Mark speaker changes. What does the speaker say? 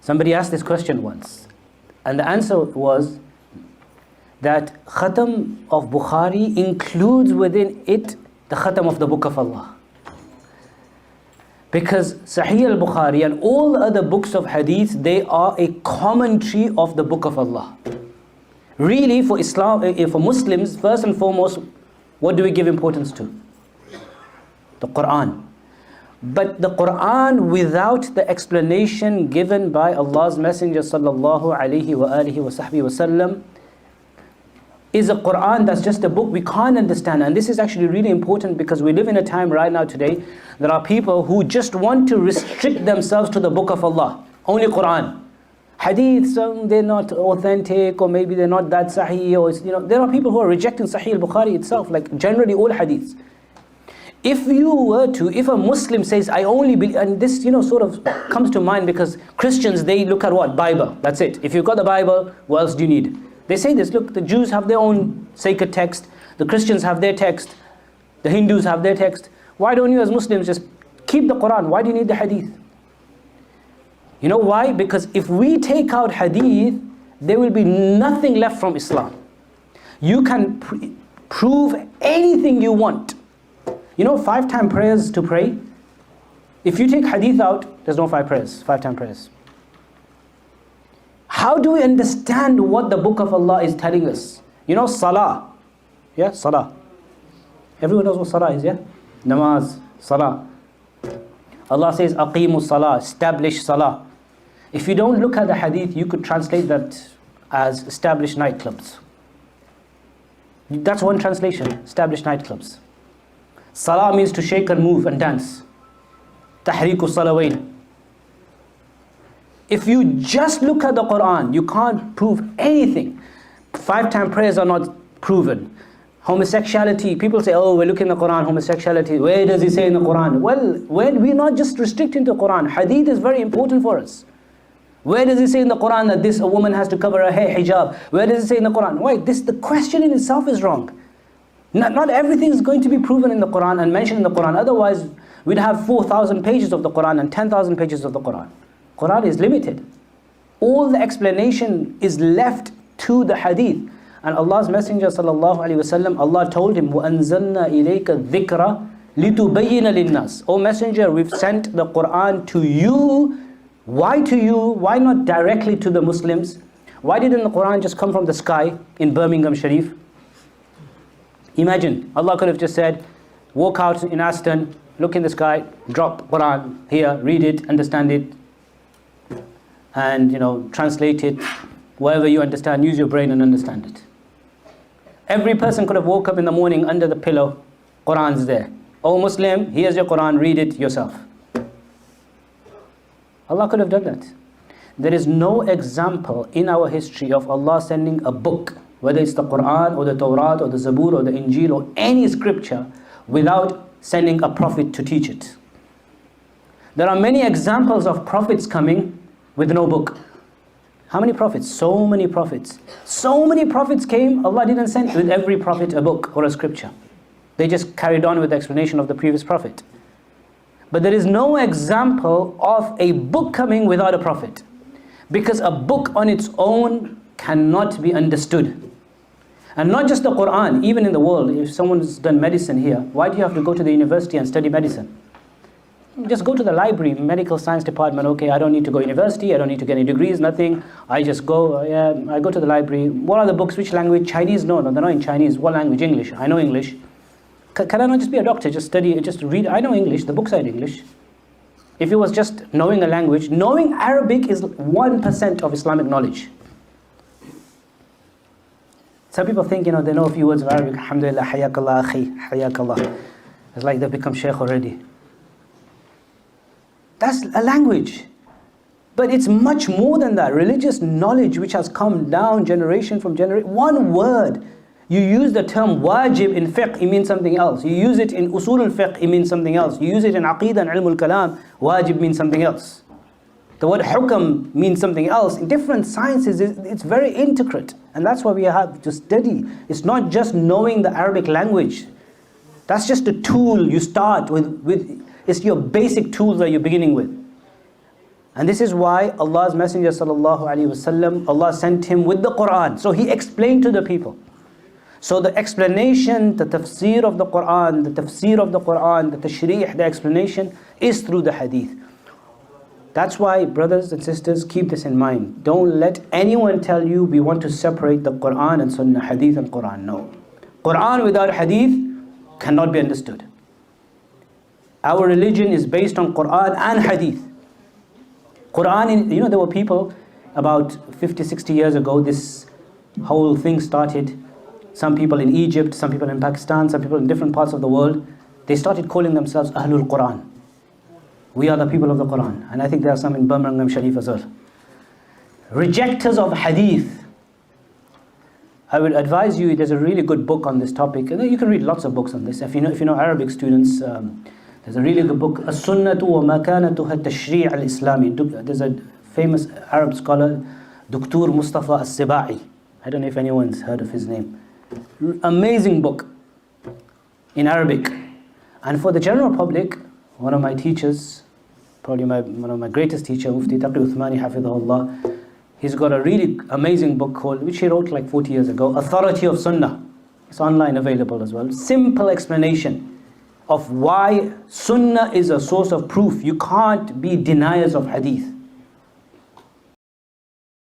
Speaker 1: Somebody asked this question once, and the answer was that Khatam of Bukhari includes within it the Khatam of the Book of Allah. Because Sahih al-Bukhari and all other books of Hadith, they are a commentary of the Book of Allah. Really, for for Muslims, first and foremost, what do we give importance to? The Quran. But the Quran without the explanation given by Allah's Messenger sallallahu alaihi wa alihi wa sahbihi wa sallam is a Quran that's just a book we can't understand. And this is actually really important because we live in a time right now today, there are people who just want to restrict themselves to the Book of Allah, only Quran. Hadith, they're not authentic, or maybe they're not that sahih, or there are people who are rejecting Sahih al-Bukhari itself, like generally all hadiths. If a Muslim says, I only believe, and this sort of comes to mind because Christians, they look at what? Bible, that's it. If you've got the Bible, what else do you need? They say this, look, the Jews have their own sacred text, the Christians have their text, the Hindus have their text. Why don't you as Muslims just keep the Quran? Why do you need the Hadith? You know why? Because if we take out Hadith, there will be nothing left from Islam. You can prove anything you want. 5-time prayers to pray. If you take Hadith out, there's no 5-time prayers. How do we understand what the Book of Allah is telling us? Salah. Yeah, Salah. Everyone knows what Salah is, yeah? Namaz, Salah. Allah says, Aqimu Salah, establish Salah. If you don't look at the Hadith, you could translate that as establish nightclubs. That's one translation, establish nightclubs. Salah means to shake and move and dance. Tahriku Salawain. If you just look at the Quran, you can't prove anything. 5-time prayers are not proven. Homosexuality, people say, oh, we're looking at the Quran, homosexuality. Where does he say in the Quran? Well, we're not just restricting to the Quran. Hadith is very important for us. Where does it say in the Quran that a woman has to cover her hair, hijab? Where does it say in the Quran? Why? The question in itself is wrong. Not everything is going to be proven in the Quran and mentioned in the Quran. Otherwise, we'd have 4,000 pages of the Quran and 10,000 pages of the Quran. Quran is limited. All the explanation is left to the Hadith. And Allah's Messenger sallallahu alaihi wasallam, Allah told him, وَأَنزَلْنَا إِلَيْكَ الذِّكْرَ لِتُبَيِّنَ لِلنَّاسِ. O Messenger, we've sent the Quran to you. Why to you? Why not directly to the Muslims? Why didn't the Quran just come from the sky in Birmingham Sharif? Imagine, Allah could have just said, walk out in Aston, look in the sky, drop Quran here, read it, understand it, and translate it, whatever you understand, use your brain and understand it. Every person could have woke up in the morning under the pillow, Quran's there. Oh Muslim, here's your Quran, read it yourself. Allah could have done that. There is no example in our history of Allah sending a book, whether it's the Quran or the Torah or the Zabur or the Injil or any scripture, without sending a prophet to teach it. There are many examples of prophets coming with no book. How many prophets? So many prophets. So many prophets came, Allah didn't send with every prophet a book or a scripture. They just carried on with the explanation of the previous prophet. But there is no example of a book coming without a prophet. Because a book on its own cannot be understood. And not just the Quran, even in the world, if someone's done medicine here, why do you have to go to the university and study medicine? Just go to the library, medical science department. Okay, I don't need to go to university, I don't need to get any degrees, nothing. I just go, I go to the library. What are the books? Which language? Chinese? No, they're not in Chinese. What language? English. I know English. Can I not just be a doctor, just study, just read? I know English, the books are in English. If it was just knowing a language, knowing Arabic is 1% of Islamic knowledge. Some people think, they know a few words of Arabic. Alhamdulillah, hayakallah, akhi, hayakallah. It's like they've become sheikh already. That's a language. But it's much more than that. Religious knowledge which has come down generation from generation. One word. You use the term wajib in fiqh, it means something else. You use it in usul al-fiqh, it means something else. You use it in aqidah and ilm al-kalam, wajib means something else. The word hukam means something else. In different sciences, it's very intricate. And that's why we have to study. It's not just knowing the Arabic language. That's just a tool you start with. It's your basic tools that you're beginning with. And this is why Allah's Messenger sallallahu alaihi wasallam, Allah sent him with the Quran. So he explained to the people. So the explanation, the tafsir of the Quran, the tashreeh, the explanation is through the hadith. That's why, brothers and sisters, keep this in mind. Don't let anyone tell you we want to separate the Quran and Sunnah, hadith and Quran. No. Quran without hadith cannot be understood. Our religion is based on Quran and hadith. Quran, there were people about 50, 60 years ago, this whole thing started. Some people in Egypt, some people in Pakistan, some people in different parts of the world, they started calling themselves Ahlul Quran. We are the people of the Quran. And I think there are some in Birmingham Sharif as well. Rejectors of hadith. I would advise you, there's a really good book on this topic. And you can read lots of books on this. If you know Arabic students, there's a really good book, As-Sunnatu wa Makanatuha Tashri' al-Islami. There's a famous Arab scholar, Dr. Mustafa As-Sibai. I don't know if anyone's heard of his name. Amazing book in Arabic. And for the general public, one of my teachers, probably one of my greatest teacher, Mufti Taqi Uthmani Hafidhahullah, he's got a really amazing book called, which he wrote like 40 years ago, Authority of Sunnah. It's online available as well. Simple explanation of why Sunnah is a source of proof. You can't be deniers of hadith.